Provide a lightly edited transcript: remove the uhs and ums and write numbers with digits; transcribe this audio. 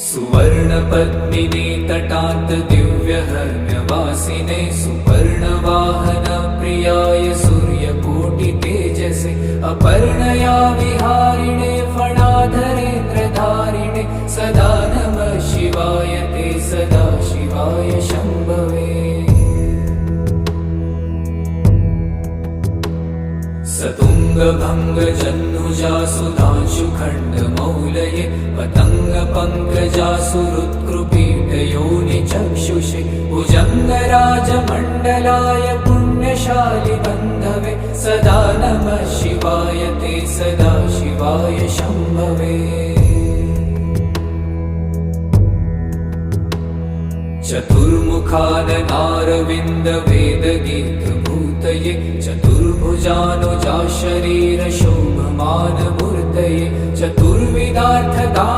सुवर्णपद्मिनी तटान्त दिव्यहर्म्यवासिने सुपर्णवाहन प्रियाय सूर्यकोटि तेजसे अपर्णया विहारिणे फणाधरेन्द्रधारिणे सदा नमः शिवाय ते सदा शिवाय शम्भवे। सतुङ्गभङ्ग जह्नुजा सुधांशुखण्डमौलये पतङ्ग पङ्कजासु हृत्कृपीठयोनि चक्षुषे भुजङ्गराजमण्डलाय पुण्यशालि बन्धवे सदा नमः शिवाय ते सदा शिवाय शम्भवे। चतुर्मुखाननारविन्द वेदगीतभूतये चतुर्भुजानुजा शरीर शोभमानमूर्तये चतुर्विधार्थदान